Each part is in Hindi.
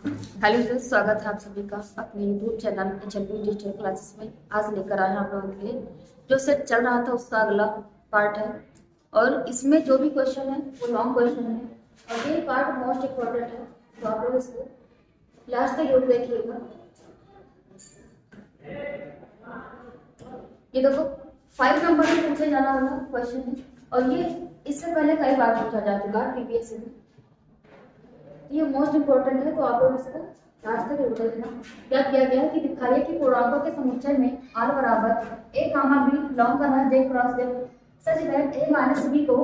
हेलो सर, स्वागत है आप सभी का अपने YouTube channel HLP digital classes में। आज लेकर आए हैं आप लोगों के लिए जो सेट चल रहा था उसका अगला पार्ट है। और इसमें जो भी क्वेश्चन है वो लॉन्ग क्वेश्चन है और ये पार्ट मोस्ट इम्पोर्टेंट है, तो आप लोग इसको लास्ट तक जरूर देखिएगा। ये देखो 5 नंबर में पूछे जाना वाला क्वेश्चन है और ये इससे पहले कई बार पूछा जा चुका है प्रीवियस में। ये मोस्ट इम्पोर्टेंट है, तो आप लोग इसको लास्ट तक जरूर देखना। क्या किया गया है कि दिखाइए कि पूर्णांकों के समुच्चय में r बराबर a कामा b बिलोंग कर रहा है j cross j such that a minus b को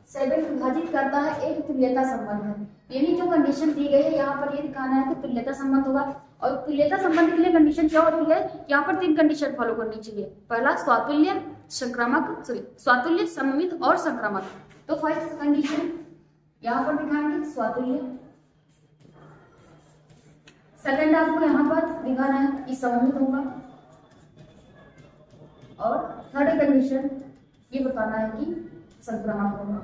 7 विभाजित करता है एक तुल्यता संबंध है। यानी जो कंडीशन दी गई है यहाँ पर ये दिखाना है कि तुल्यता संबंध होगा। और तुल्यता संबंध के लिए कंडीशन क्या होती है, यहाँ पर 3 कंडीशन फॉलो करनी चाहिए। पहला स्वातुल्य, संक्रामक, स्वातुल्य, सममित और संक्रामक। तो फर्स्ट कंडीशन यहाँ पर दिखाएंगे स्वातुल्य। सेकंड आपको यहाँ पर दिखाना है कि सममित होगा और थर्ड कंडीशन ये बताना है कि संक्रामक होगा।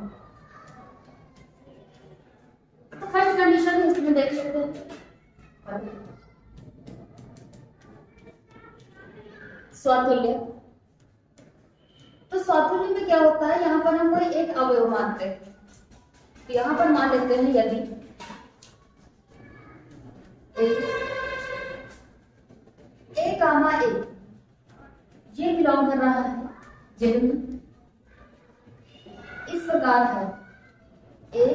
तो फर्स्ट कंडीशन इसमें देख लेते हैं स्वातुल्य। तो स्वातुल्य में क्या होता है, यहाँ पर हम कोई एक अवयव मानते हैं। तो यहाँ पर मान लेते हैं यदि ए कामा ए ये बिलोंग कर रहा है जेड में, इस प्रकार है ए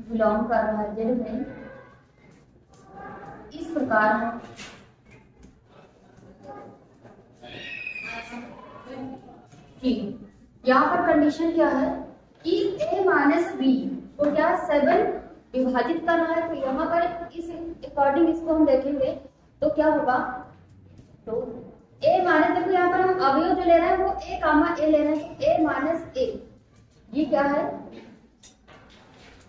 बिलोंग कर रहा है जेड में, इस प्रकार है कि यहाँ पर कंडीशन क्या है कि a माइनस बी को क्या 7 विभाजित कर रहा है। तो यहाँ पर इस अकॉर्डिंग इसको हम देखेंगे तो क्या होगा, तो a माइनस, देखो यहाँ पर हम अवयव जो ले रहे हैं वो a कामा a ले रहे हैं, a माइनस a ये क्या है,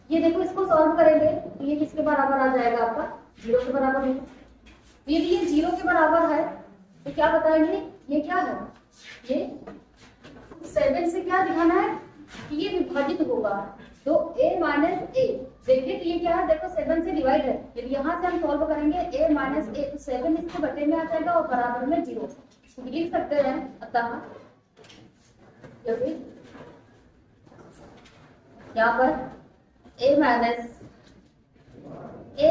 ये देखो इसको सॉल्व करेंगे तो ये किसके बराबर आ जाएगा, आपका 0 के बराबर होगा। यदि ये 0 के बराबर है तो क्या बताएंगे, ये क्या है, ये 7 से क्या दिखाना है कि ये विभाजित होगा। तो a माइनस a देखिए तो ये क्या है, देखो 7 से डिवाइड है। यदि यहाँ से हम सॉल्व करेंगे a माइनस a तो 7 इसके बटे में आ जाएगा और बराबर में 0 लिख सकते हैं। अतः यहाँ पर a माइनस a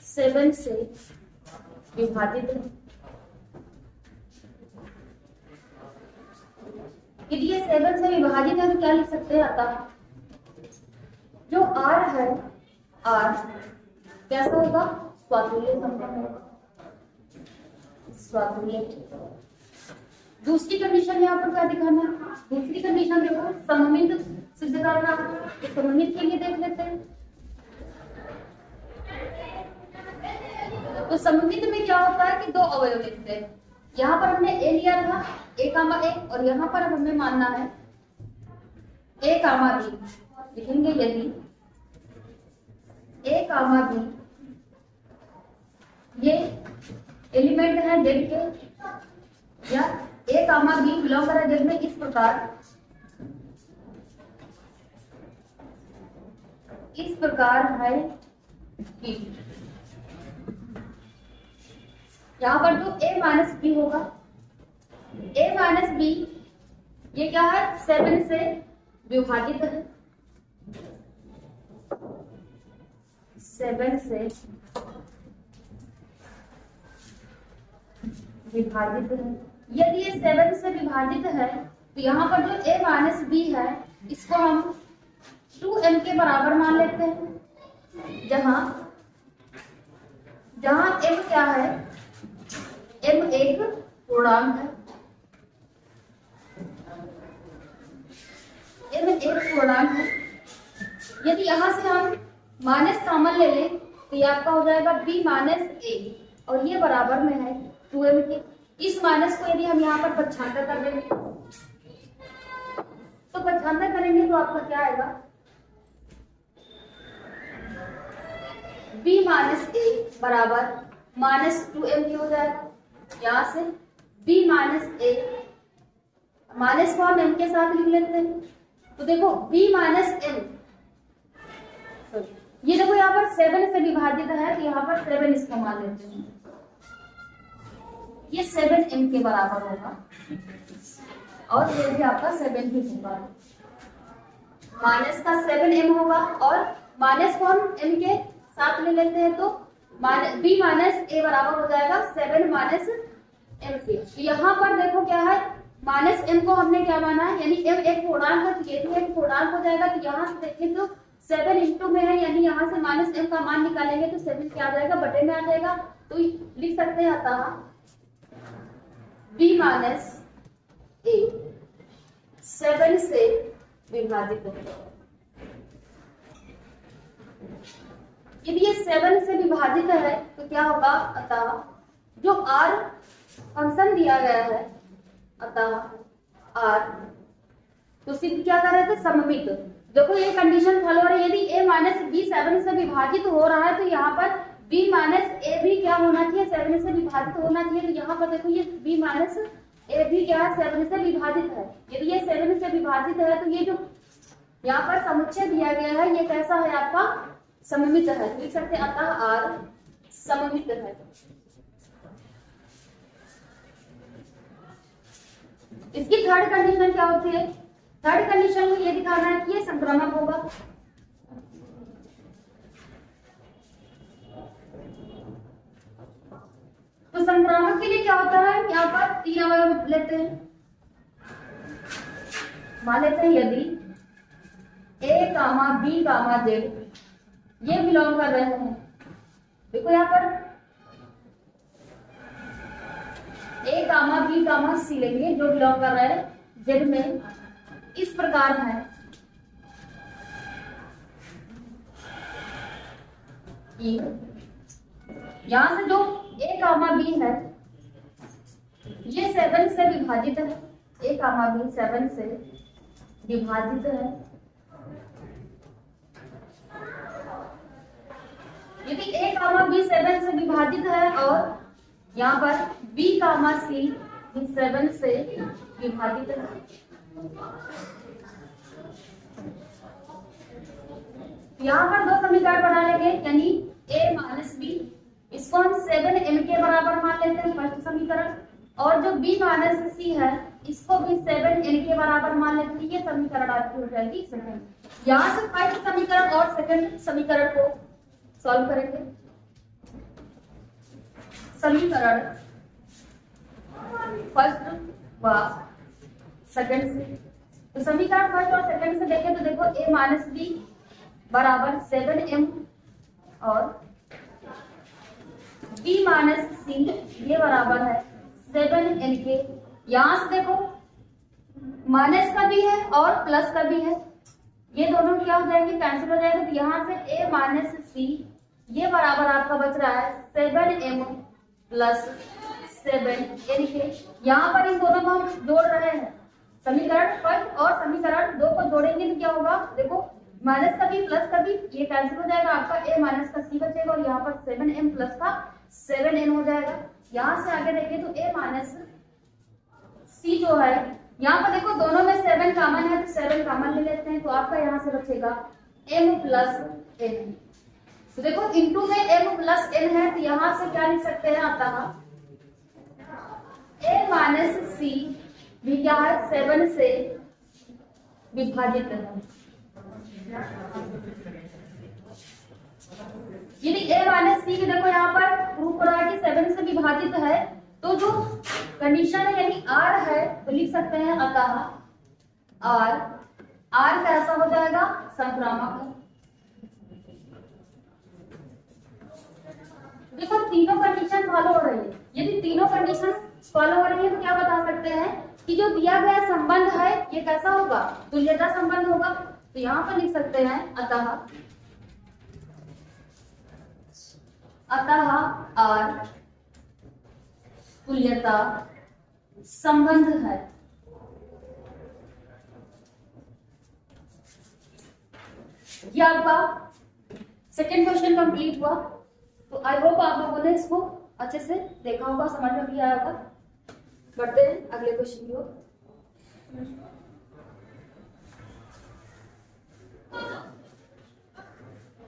7 से विभाजित है। यदि ये 7 से विभाजित है तो क्या लिख सकते हैं, अतः जो r है r कैसा होगा, स्वातुल्य संबंध होगा, स्वातुल्य। दूसरी कंडीशन यहाँ पर क्या दिखाना है, दूसरी कंडीशन देखो सममित सिद्ध करना। तो सममित के लिए देख लेते हैं। तो सममित में क्या होता है कि 2 अवयव लिखते हैं। यहाँ पर हमने a लिया था a कामा a और यहाँ पर हमें मानना है a कामा b। लिखेंगे यदि a कामा b ये एलिमेंट है जेड के, या a कामा b बिलोंग कर जेड में, इस प्रकार है कि यहाँ पर जो a माइनस बी होगा, a माइनस बी ये क्या है, 7 से विभाजित है, 7 से विभाजित है। यदि ये 7 से विभाजित है तो यहाँ पर जो a माइनस बी है इसको हम 2m के बराबर मान लेते हैं, जहां m क्या है, m एक पूर्णांक है, m एक पूर्णांक है। यदि यहाँ से हम माइनस कॉमन ले लें तो ये आपका हो जाएगा b माइनस a और ये बराबर में है 2m के। इस माइनस को यदि हम यहाँ पर पक्षांतर कर देंगे तो पक्षांतर करेंगे तो आपका क्या आएगा, b माइनस a बराबर माइनस 2m हो जाएगा। यहाँ से b माइनस a माइनस को हम m के साथ लिख लेते हैं तो देखो b माइनस m, ये देखो यहाँ पर 7 से विभाजित है तो यहाँ पर 7 इसको मान लेते हैं, ये 7m के बराबर होगा और ये भी आपका 7 ही होगा। माइनस का 7m होगा और माइनस को हम m के साथ ले लेते हैं तो b माइनस a बराबर हो जाएगा 7 माइनस m के। तो यहाँ पर देखो क्या है, माइनस m को हमने क्या माना है, यानी m एक पूर्णांक है तो ये भी एक पूर्णांक हो जाएगा। तो यहाँ से देखें तो 7 इंटू में है, यानी यहाँ से माइनस m का मान निकालेंगे तो 7 क्या आ जाएगा, बटे में आ जाएगा। तो लिख सकते हैं अतः b माइनस a 7 से विभाजित होगा। यदि ये 7 से विभाजित है तो क्या होगा, अतः जो r फंक्शन दिया गया है, अतः r तो सिद्ध क्या कर रहे थे, सममित। देखो ये कंडीशन फॉलो हो रही है, यदि a माइनस b 7 से विभाजित हो रहा है तो यहाँ पर b माइनस a भी क्या होना चाहिए, 7 से विभाजित होना चाहिए। तो यहाँ पर देखो ये b माइनस a भी क्या है, 7 से विभाजित है। यदि ये 7 से विभाजित है तो ये जो यहाँ पर समुच्चय दिया गया है ये कैसा है, आपका सममित है। लिख सकते हैं अतः r सममित है। इसकी थर्ड कंडीशन क्या होती है, थर्ड कंडीशन में ये दिखाना है कि ये संक्रामक होगा। तो संक्रामक के लिए क्या होता है, यहाँ पर 3 अवयव लेते हैं। मान लेते हैं यदि a, b, z ये बिलोंग कर रहे हैं, देखो यहाँ पर a, b, c लेंगे जो बिलोंग कर रहा है z में, इस प्रकार है कि यहां से जो a, b है ये 7 से विभाजित है, a, b 7 से विभाजित है। यदि a, b 7 से विभाजित है और यहाँ पर b, c भी 7 से विभाजित है, यहाँ पर दो समीकरण बना लेंगे, यानी a माइनस b, इसको हम 7m के बराबर मान लेते हैं फर्स्ट समीकरण, और जो b माइनस c है इसको भी 7n के बराबर मान लेते हैं। ये समीकरण आपकी हो जाएगी सेकंड। यहाँ से फर्स्ट समीकरण और सेकंड समीकरण को सॉल्व करेंगे। समीकरण फर्स्ट व सेकंड से, तो समीकरण फर्स्ट और सेकंड से देखें तो देखो a माइनस b बराबर 7m और b माइनस c ये बराबर है 7n के। यहाँ से देखो माइनस का भी है और प्लस का भी है, ये दोनों क्या हो जाएंगे, कैंसिल हो जाएंगे। तो यहाँ से a माइनस c ये बराबर आपका बच रहा है 7m प्लस 7n के। यहाँ पर इन दोनों को हम जोड़ रहे हैं, समीकरण फर्स्ट और समीकरण दो को जोड़ेंगे तो क्या होगा, देखो माइनस का भी प्लस का भी ये कैंसिल हो जाएगा, आपका a माइनस का c बचेगा और यहाँ पर 7m प्लस का 7n हो जाएगा। यहाँ से आगे देखें तो a माइनस c जो है, यहाँ पर देखो दोनों में 7 कॉमन है तो 7 कॉमन ले लेते हैं, तो आपका यहाँ से बचेगा m प्लस n। तो देखो इंटू में m प्लस n है तो यहाँ से क्या लिख सकते हैं, अतः a माइनस c भी क्या है 7 से विभाजित है। यदि a माइनस c देखो यहाँ पर प्रूफ हो रहा है कि 7 से विभाजित है, तो जो कंडीशन है यानी r है तो लिख सकते हैं अतः r कैसा हो जाएगा, संक्रामक। देखो तीनों कंडीशन फॉलो हो रही है, यदि तीनों कंडीशन फॉलो हो रही है तो क्या बता सकते हैं कि जो दिया गया संबंध है ये कैसा होगा, तुल्यता संबंध होगा। तो यहाँ पर लिख सकते हैं अतः r तुल्यता संबंध है। ये आपका सेकेंड क्वेश्चन कंप्लीट हुआ। तो आई होप आप लोगों ने इसको अच्छे से देखा होगा, समझ में भी आया होगा। बढ़ते हैं अगले क्वेश्चन की ओर।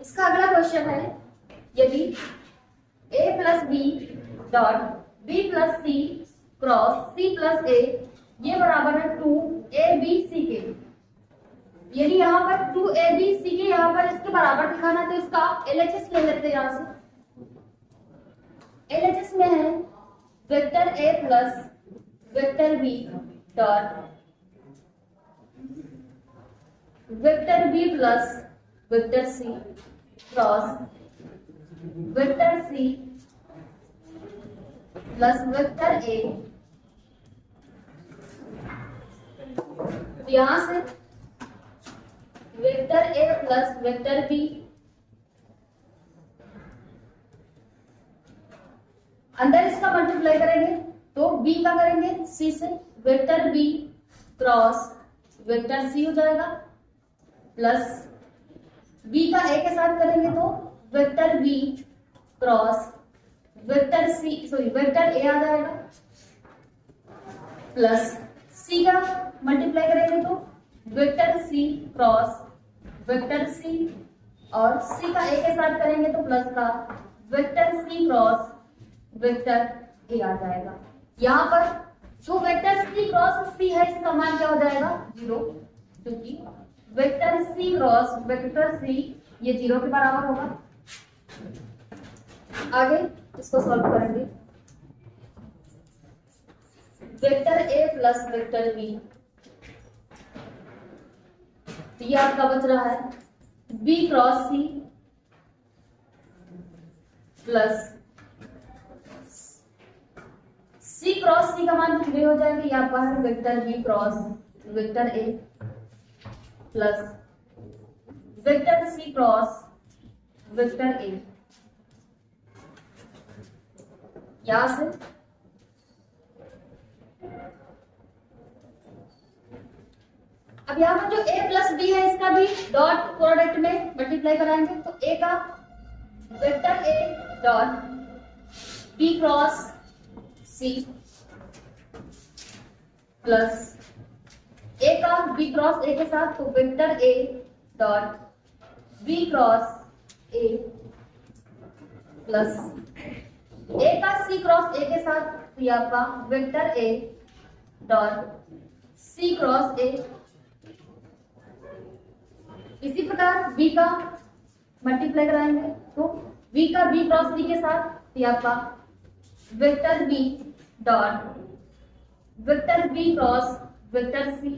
इसका अगला क्वेश्चन है, यदि a plus B dot b plus C cross c plus a ये बराबर है 2abc के, यदि यहाँ पर 2abc के यहाँ पर इसके बराबर दिखाना तो इसका LHS ले लेते हैं। यहाँ से LHS में है vector a plus vector b dot vector b plus vector c cross vector c plus vector a। तो यहां से vector a plus vector b अंदर इसका मल्टीप्लाई करेंगे तो b का करेंगे c से, vector b cross vector c हो जाएगा, प्लस b का a के साथ करेंगे तो vector b cross vector c sorry vector a आ जाएगा, प्लस c का मल्टीप्लाई करेंगे तो vector c cross vector c और c का a के साथ करेंगे तो प्लस का vector c cross vector a आ जाएगा। यहाँ पर जो वेक्टर c क्रॉस c है इसका मान क्या हो जाएगा 0, क्योंकि vector c cross vector c ये 0 के बराबर होगा। आगे इसको सॉल्व करेंगे, vector a plus vector b, तो ये आपका बच रहा है b cross c plus c cross c का मान कितने हो जाएगा, ये आपका है vector b cross vector a plus vector c cross vector a। यहां से अब यहाँ पर जो a प्लस b है इसका भी डॉट प्रोडक्ट में मल्टीप्लाई कराएंगे तो a का vector a dot b cross c plus a का b क्रॉस a के साथ तो vector a dot b cross a plus a का c क्रॉस a के साथ तो ये आपका vector a dot c cross a। इसी प्रकार b का मल्टीप्लाई कराएंगे तो b का b क्रॉस c के साथ तो ये आपका vector b dot vector b cross vector c।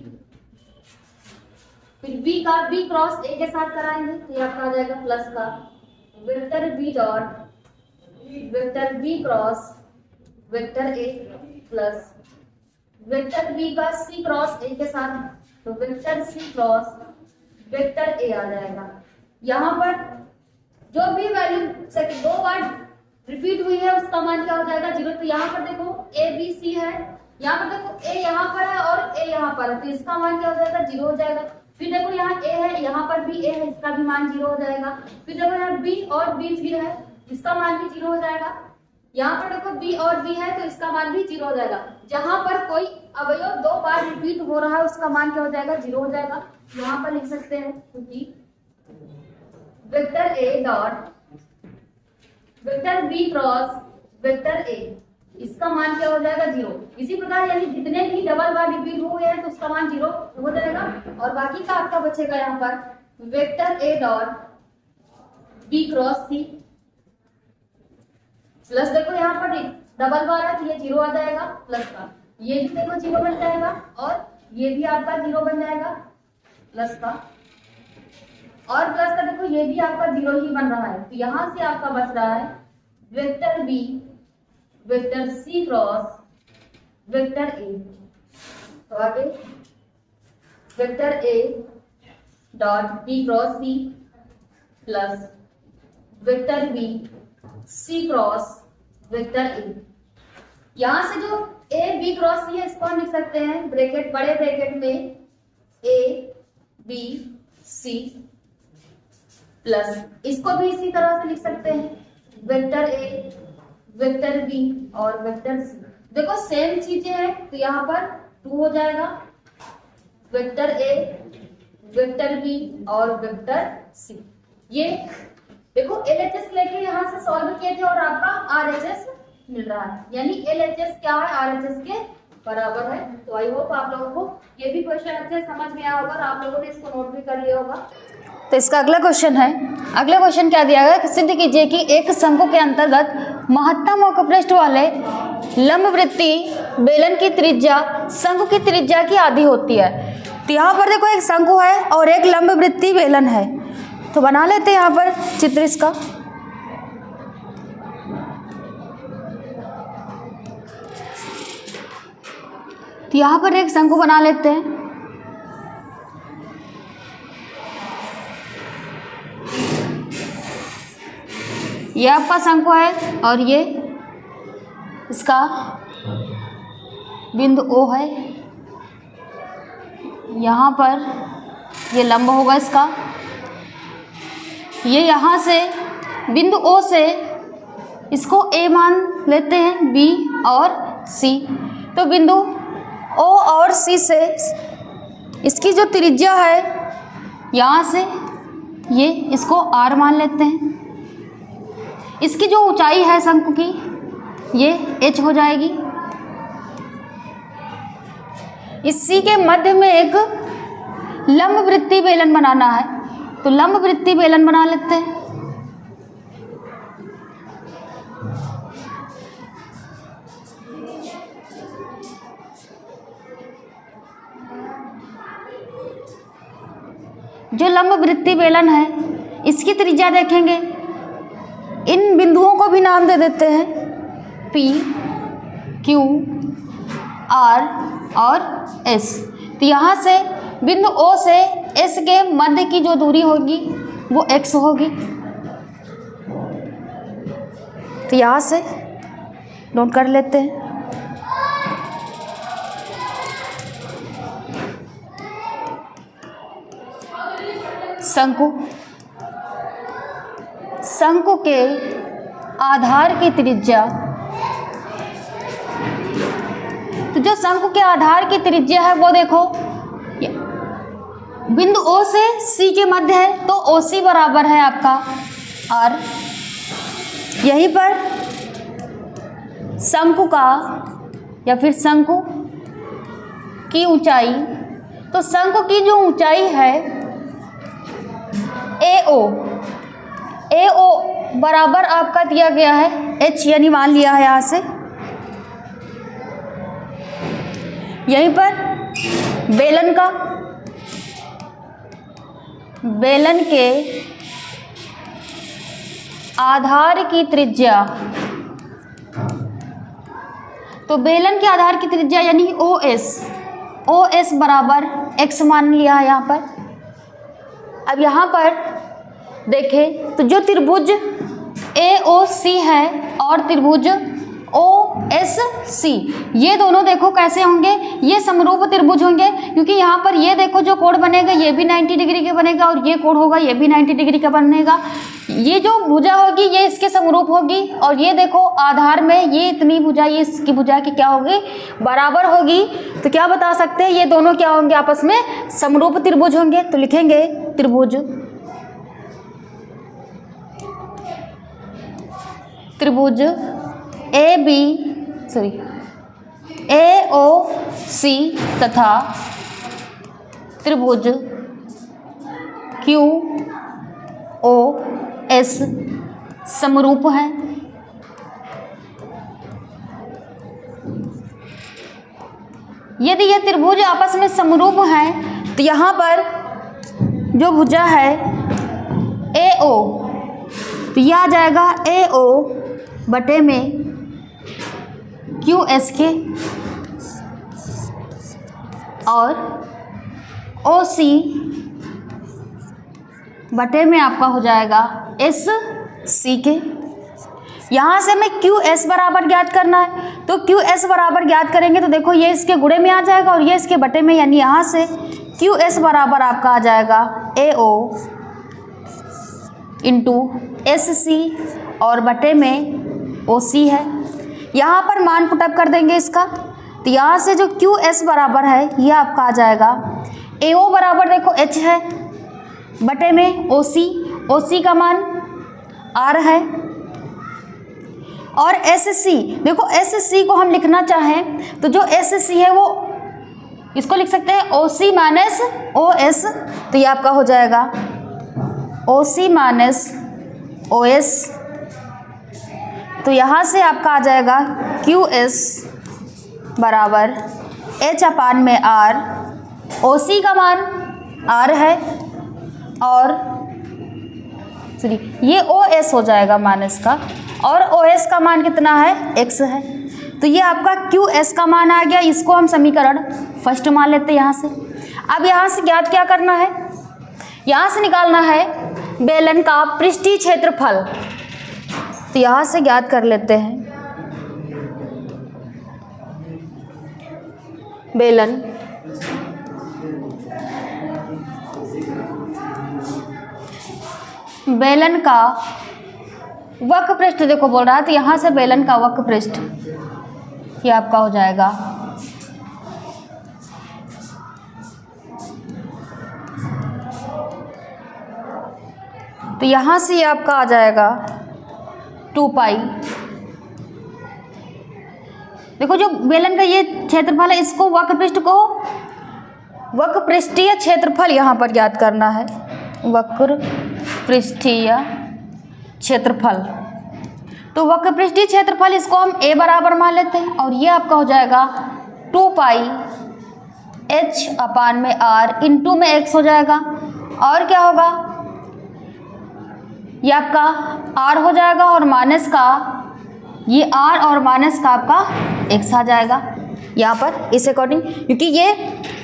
फिर b का b क्रॉस a के साथ कराएंगे तो ये आपका आ जाएगा प्लस का vector b dot vector b cross vector a plus vector b का c क्रॉस a के साथ तो vector c cross vector a आ जाएगा। यहाँ पर जो भी वैल्यू दो बार रिपीट हुई है उसका मान क्या हो जाएगा 0। तो यहाँ पर देखो a b c है, यहाँ पर देखो a यहाँ पर है और a यहाँ पर है तो इसका मान क्या हो जाएगा 0 हो जाएगा। फिर देखो यहाँ a है, यहाँ पर भी a है, इसका भी मान 0 हो जाएगा। फिर देखो यहाँ b और b फिर है, इसका मान भी 0 हो जाएगा। यहाँ पर देखो b और b है तो इसका मान भी 0 हो जाएगा। जहां पर कोई अवयव दो बार रिपीट हो रहा है उसका मान क्या हो जाएगा 0 हो जाएगा। यहाँ पर लिख सकते हैं क्योंकि vector a dot vector b cross vector a इसका मान क्या हो जाएगा 0। इसी प्रकार यानी जितने भी डबल बार रिपीट हुए हैं तो उसका मान 0 हो जाएगा और बाकी का आपका बचेगा यहाँ पर vector a dot b cross c plus देखो यहाँ पर डबल बार है तो ये 0 आ जाएगा प्लस का, ये भी देखो 0 बन जाएगा और ये भी आपका 0 बन जाएगा प्लस का, और प्लस का देखो ये भी आपका 0 ही बन रहा है। तो यहां से आपका बच रहा है vector b vector c cross vector a। तो आगे vector a dot b cross c plus vector b c cross vector a। यहां से जो a b क्रॉस c है इसको हम लिख सकते हैं ब्रैकेट बड़े ब्रैकेट में a b c प्लस इसको भी इसी तरह से लिख सकते हैं वेक्टर a वेक्टर b और वेक्टर c। देखो सेम चीजें हैं तो यहाँ पर 2 हो जाएगा वेक्टर a वेक्टर b और वेक्टर c। ये देखो LHS लेके यहाँ से सॉल्व किए थे और आपका RHS मिल रहा है, यानी LHS क्या है, RHS के बराबर है। तो आई होप आप लोगों को ये भी क्वेश्चन अच्छे से समझ में आया होगा और आप लोगों ने इसको नोट भी कर लिया होगा। तो इसका अगला क्वेश्चन है, अगला क्वेश्चन क्या दिया गया, सिद्ध कीजिए कि एक शंकु के अंतर्गत महत्तम मुखपृष्ठ वाले लंबवृत्तीय बेलन की त्रिज्या शंकु की त्रिज्या की आधी होती है। तो यहाँ पर देखो एक शंकु है और एक लंबवृत्तीय बेलन है, तो बना लेते हैं यहाँ पर चित्र इसका। तो यहाँ पर एक शंकु बना लेते हैं। ये आपका शंकु है और ये इसका बिंदु O है, यहाँ पर ये लंब होगा इसका, ये यहाँ से बिंदु O से इसको A मान लेते हैं, B और C। तो बिंदु O और C से इसकी जो त्रिज्या है यहाँ से ये इसको R मान लेते हैं। इसकी जो ऊंचाई है शंकु की ये h हो जाएगी। इसी के मध्य में एक लंबवृत्तीय बेलन बनाना है, तो लंबवृत्तीय बेलन बना लेते हैं। जो लंबवृत्तीय बेलन है इसकी त्रिज्या देखेंगे, इन बिंदुओं को भी नाम दे देते हैं P, Q, R और S। तो यहाँ से बिंदु O से S के मध्य की जो दूरी होगी वो x होगी। तो यहाँ से नोट कर लेते हैं। शंकु के आधार की त्रिज्या, तो जो शंकु के आधार की त्रिज्या है वो देखो बिंदु O से C के मध्य है, तो OC बराबर है आपका R। यहीं पर शंकु का या फिर शंकु की ऊंचाई, तो शंकु की जो ऊंचाई है AO बराबर आपका दिया गया है h, यानी मान लिया है यहाँ से। यहीं पर बेलन के आधार की त्रिज्या, तो बेलन के आधार की त्रिज्या यानी OS बराबर x मान लिया है यहाँ पर। अब यहाँ पर देखें तो जो त्रिभुज AOC है और त्रिभुज OSC, ये दोनों देखो कैसे होंगे, ये समरूप त्रिभुज होंगे, क्योंकि यहाँ पर ये देखो जो कोण बनेगा ये भी 90 डिग्री का बनेगा और ये कोण होगा ये भी 90 डिग्री का बनेगा। ये जो भुजा होगी ये इसके समरूप होगी और ये देखो आधार में ये इतनी भुजा ये इसकी भुजा की क्या होगी, बराबर होगी। तो क्या बता सकते हैं, ये दोनों क्या होंगे, आपस में समरूप त्रिभुज होंगे। तो लिखेंगे त्रिभुज AOC तथा त्रिभुज QOS समरूप हैं। यदि ये त्रिभुज आपस में समरूप हैं तो यहाँ पर जो भुजा है AO, तो यह आ जाएगा AO बटे में QS के और OC बटे में आपका हो जाएगा SC के। यहाँ से हमें QS बराबर ज्ञात करना है, तो QS बराबर ज्ञात करेंगे तो देखो ये इसके गुणे में आ जाएगा और ये इसके बटे में, यानी यहाँ से QS बराबर आपका आ जाएगा AO इंटू SC और बटे में OC है। यहाँ पर मान पुटअप कर देंगे इसका, तो यहाँ से जो QS बराबर है ये आपका आ जाएगा AO बराबर देखो H है बटे में OC का मान आर है। और एस सी, देखो एस सी को हम लिखना चाहें तो जो एस सी है वो इसको लिख सकते हैं ओ सी माइनस ओ एस, तो ये आपका हो जाएगा ओ सी माइनस ओ एस। तो यहाँ से आपका आ जाएगा क्यू एस बराबर एच अपान में आर। ओ सी का मान आर है और सॉरी ये ओ एस हो जाएगा माइनस का, और ओ एस का मान कितना है, एक्स है। तो ये आपका क्यू एस का मान आ गया। इसको हम समीकरण फर्स्ट मान लेते हैं यहाँ से। अब यहाँ से ज्ञात क्या करना है, यहाँ से निकालना है बेलन का पृष्ठीय क्षेत्रफल। तो यहाँ से ज्ञात कर लेते हैं बेलन का वक्र पृष्ठ, देखो बोल रहा है तो यहाँ से बेलन का वक्र पृष्ठ ये आपका हो जाएगा तो यहाँ से ये आपका आ जाएगा 2 पाई। देखो जो बेलन का ये क्षेत्रफल है इसको वक्र पृष्ठ को वक्र पृष्ठीय क्षेत्रफल यहाँ पर ज्ञात करना है, वक्र पृष्ठीय क्षेत्रफल। तो वक्र पृष्ठीय क्षेत्रफल इसको हम a बराबर मान लेते हैं और ये आपका हो जाएगा 2 पाई h अपान में r इंटू में x हो जाएगा। और क्या होगा, ये आपका r हो जाएगा और माइनस का ये r और माइनस का आपका x आ जाएगा यहाँ पर इस अकॉर्डिंग, क्योंकि ये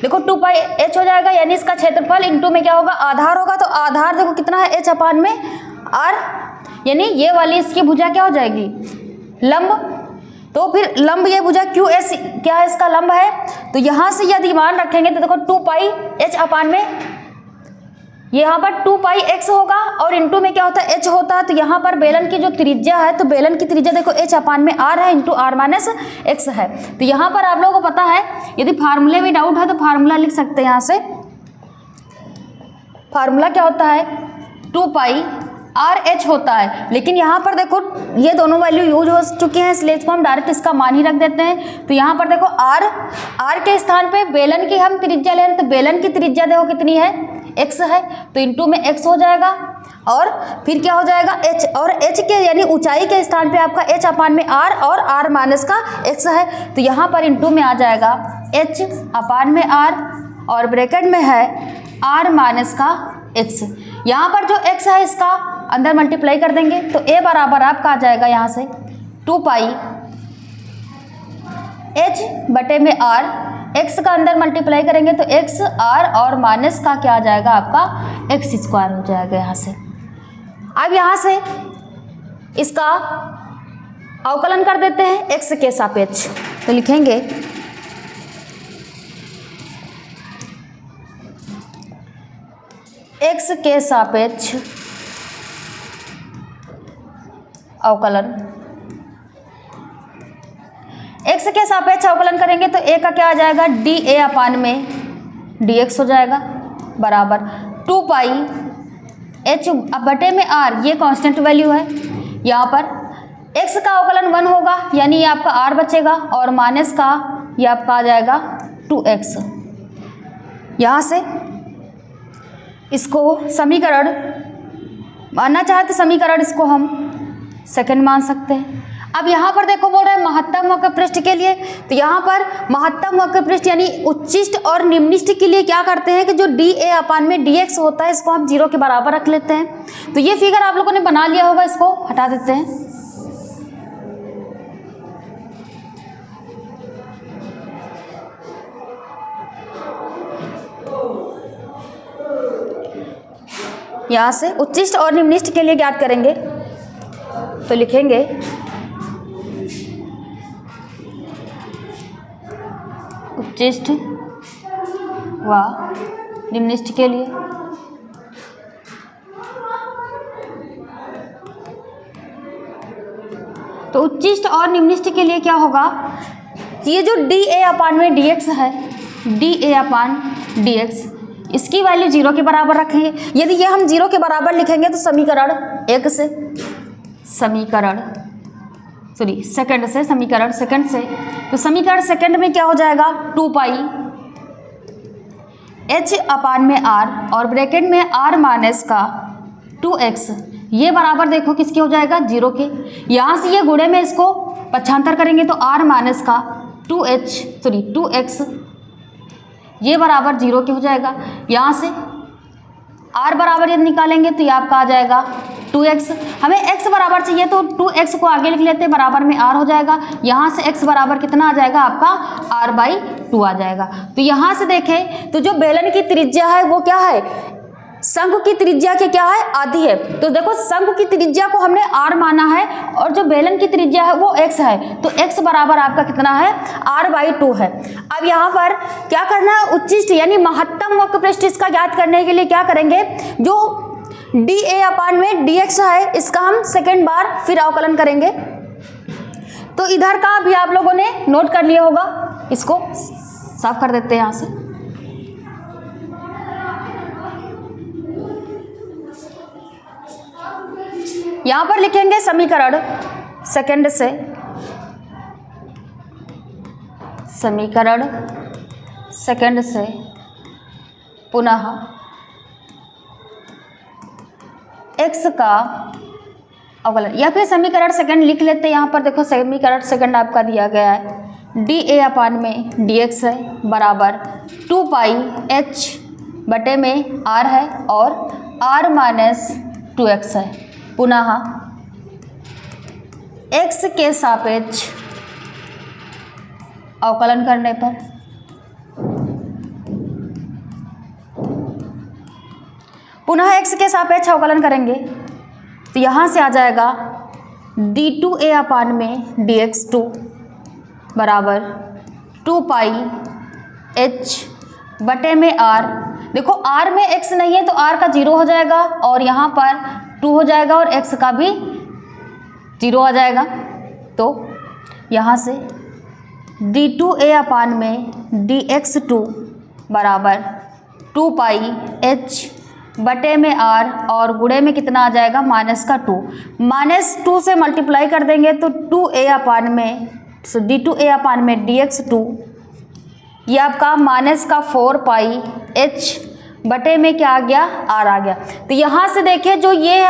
देखो 2 पाई h हो जाएगा यानी इसका क्षेत्रफल इंटू में क्या होगा, आधार होगा। तो आधार देखो कितना है, h अपान में r, यानी ये वाली इसकी भुजा क्या हो जाएगी, लंब। तो फिर लंब ये भुजा क्यू एस क्या है, इसका लंब है। तो यहाँ से यदि मान रखेंगे तो देखो 2 पाई h अपान में यहाँ पर 2 पाई x होगा और इंटू में क्या होता है, h होता है। तो यहाँ पर बेलन की जो त्रिज्या है तो बेलन की त्रिज्या देखो h अपान में r है इंटू r माइनस x है। तो यहाँ पर आप लोगों को पता है, यदि फार्मूले में डाउट है तो फार्मूला लिख सकते हैं। यहाँ से फार्मूला क्या होता है, 2 पाई आर एच होता है, लेकिन यहाँ पर देखो ये दोनों वैल्यू यूज हो चुकी हैं इसलिए इसको हम डायरेक्ट इसका मान ही रख देते हैं। तो यहाँ पर देखो आर के स्थान पे बेलन की हम त्रिज्या ले रहे हैं, तो बेलन की त्रिज्या देखो कितनी है, x है। तो इंटू में x हो जाएगा और फिर क्या हो जाएगा h, और h के यानी ऊंचाई के स्थान पे आपका h अपान में r और r माइनस का x है। तो यहाँ पर इंटू में आ जाएगा h अपान में r और ब्रैकेट में है r माइनस का x। यहाँ पर जो x है इसका अंदर मल्टीप्लाई कर देंगे तो a बराबर आपका आ जाएगा यहाँ से 2 पाई h बटे में r, x का अंदर मल्टीप्लाई करेंगे तो x r और माइनस का क्या आ जाएगा आपका x स्क्वायर हो जाएगा यहाँ से। अब यहाँ से इसका अवकलन कर देते हैं x के सापेक्ष। तो लिखेंगे x के सापेक्ष अवकलन। x के सापेक्ष अवकलन करेंगे तो a का क्या आ जाएगा, dA अपान में dx हो जाएगा बराबर 2 पाई h बटे में r, ये कांस्टेंट वैल्यू है। यहाँ पर x का अवकलन 1 होगा यानी ये आपका r बचेगा और माइनस का ये आपका आ जाएगा 2x। यहाँ से इसको समीकरण मानना चाहे तो समीकरण इसको हम सेकंड मान सकते हैं। अब यहाँ पर देखो बोल रहे हैं महत्तम वक्र पृष्ठ के लिए, तो यहाँ पर महत्तम वक्र पृष्ठ यानी उच्चिष्ट और निम्निष्ठ के लिए क्या करते हैं कि जो dA अपान में dx होता है इसको हम 0 के बराबर रख लेते हैं। तो ये फिगर आप लोगों ने बना लिया होगा, इसको हटा देते हैं। यहाँ से उच्चिष्ट और निम्निष्ठ के लिए ज्ञात करेंगे तो लिखेंगे उच्चिष्ट व निम्निष्ठ के लिए तो उच्चिष्ट और निम्निष्ठ के लिए क्या होगा, ये जो dA अपान में dx है, dA अपान dx इसकी वैल्यू 0 के बराबर रखेंगे। यदि ये हम 0 के बराबर लिखेंगे तो समीकरण 1 से समीकरण सेकंड से, समीकरण सेकंड से, तो समीकरण सेकंड में क्या हो जाएगा 2 पाई h अपान में r और ब्रैकेट में r माइनस का 2x, ये बराबर देखो किसके हो जाएगा 0 के। यहाँ से ये गुणे में इसको पक्षांतर करेंगे तो r माइनस का 2x ये बराबर 0 के हो जाएगा। यहाँ से r बराबर यदि निकालेंगे तो ये आपका आ जाएगा 2x। हमें x बराबर चाहिए तो 2x को आगे लिख लेते हैं, बराबर में r हो जाएगा। यहाँ से x बराबर कितना आ जाएगा आपका r/2 आ जाएगा। तो यहाँ से देखें तो जो बेलन की त्रिज्या है वो क्या है, शंकु की त्रिज्या के क्या है आधी है। तो देखो शंकु की त्रिज्या को हमने r माना है और जो बेलन की त्रिज्या है वो x है, तो x बराबर आपका कितना है r/2 है। अब यहाँ पर क्या करना है, उच्चिष्ट यानी महत्तम वक्र पृष्ठ इसका ज्ञात करने के लिए क्या करेंगे, जो dA अपान में dx है इसका हम सेकेंड बार फिर अवकलन करेंगे। तो इधर का भी आप लोगों ने नोट कर लिया होगा, इसको साफ कर देते हैं यहाँ से। यहाँ पर लिखेंगे समीकरण सेकंड से, समीकरण सेकंड से पुनः x का अवकलन, या फिर समीकरण सेकंड लिख लेते हैं। यहाँ पर देखो समीकरण सेकंड आपका दिया गया है dA अपान में dx है बराबर 2 पाई h बटे में r है और r माइनस 2x है। पुनः x के सापेक्ष अवकलन करने पर पुनः x के सापेक्ष अवकलन करेंगे तो यहाँ से आ जाएगा d2a अपान में dx2 बराबर 2 पाई h बटे में r। देखो r में x नहीं है तो r का 0 हो जाएगा और यहाँ पर 2 हो जाएगा और x का भी 0 आ जाएगा। तो यहाँ से d2a अपान में dx2 बराबर 2 पाई h बटे में r और गुणे में कितना आ जाएगा माइनस का 2, -2 से मल्टीप्लाई कर देंगे तो 2a अपान में d2a अपान में dx2 ये आपका माइनस का 4 पाई h बटे में क्या आ गया r आ गया। तो यहाँ से देखिए जो ये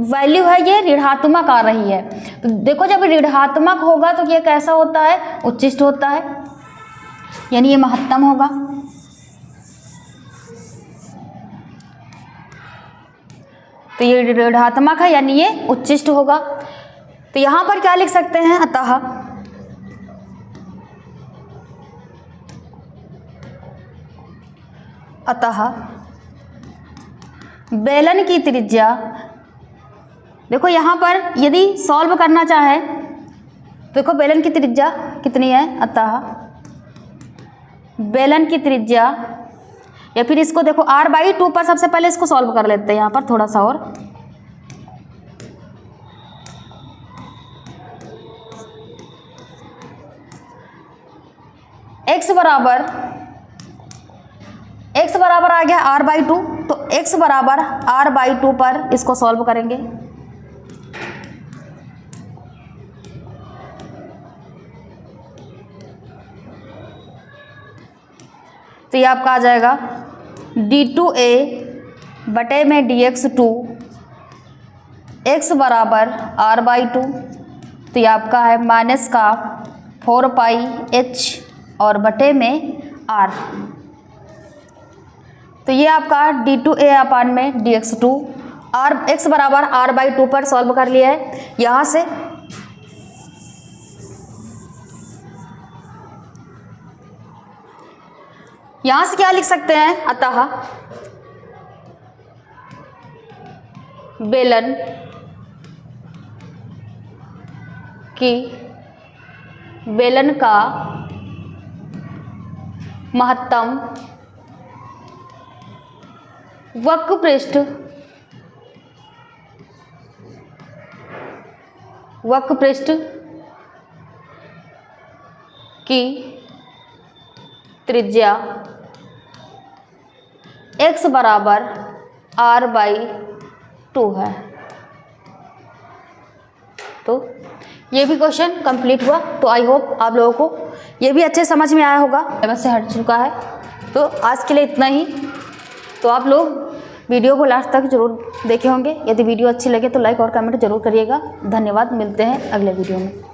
वैल्यू है ये ऋणात्मक आ रही है। तो देखो जब ऋणात्मक होगा तो ये कैसा होता है, उच्चिष्ट होता है, यानी ये महत्तम होगा। तो ये ऋणात्मक है यानी ये उच्चिष्ट होगा। तो यहाँ पर क्या लिख सकते हैं, अतः बेलन की त्रिज्या, देखो यहाँ पर यदि सॉल्व करना चाहे तो देखो बेलन की त्रिज्या कितनी है, अतः बेलन की त्रिज्या, या फिर इसको देखो r/2 पर सबसे पहले इसको सॉल्व कर लेते हैं यहाँ पर थोड़ा सा और। x बराबर आ गया r/2, तो x बराबर r/2 पर इसको सॉल्व करेंगे। तो ये आपका आ जाएगा d2a बटे में dx2 x बराबर r/2। तो ये आपका है माइनस का 4 पाई h और बटे में r। तो ये आपका d2a अपान में dx2 r x बराबर r/2 पर सॉल्व कर लिया है। यहाँ से क्या लिख सकते हैं, अतः बेलन का महत्तम वक्र पृष्ठ की त्रिज्या x बराबर r/2 है। तो ये भी क्वेश्चन कंप्लीट हुआ। तो आई होप आप लोगों को ये भी अच्छे समझ में आया होगा, सिलेबस से हट चुका है। तो आज के लिए इतना ही। तो आप लोग वीडियो को लास्ट तक जरूर देखे होंगे। यदि वीडियो अच्छी लगे तो लाइक और कमेंट जरूर करिएगा। धन्यवाद, मिलते हैं अगले वीडियो में।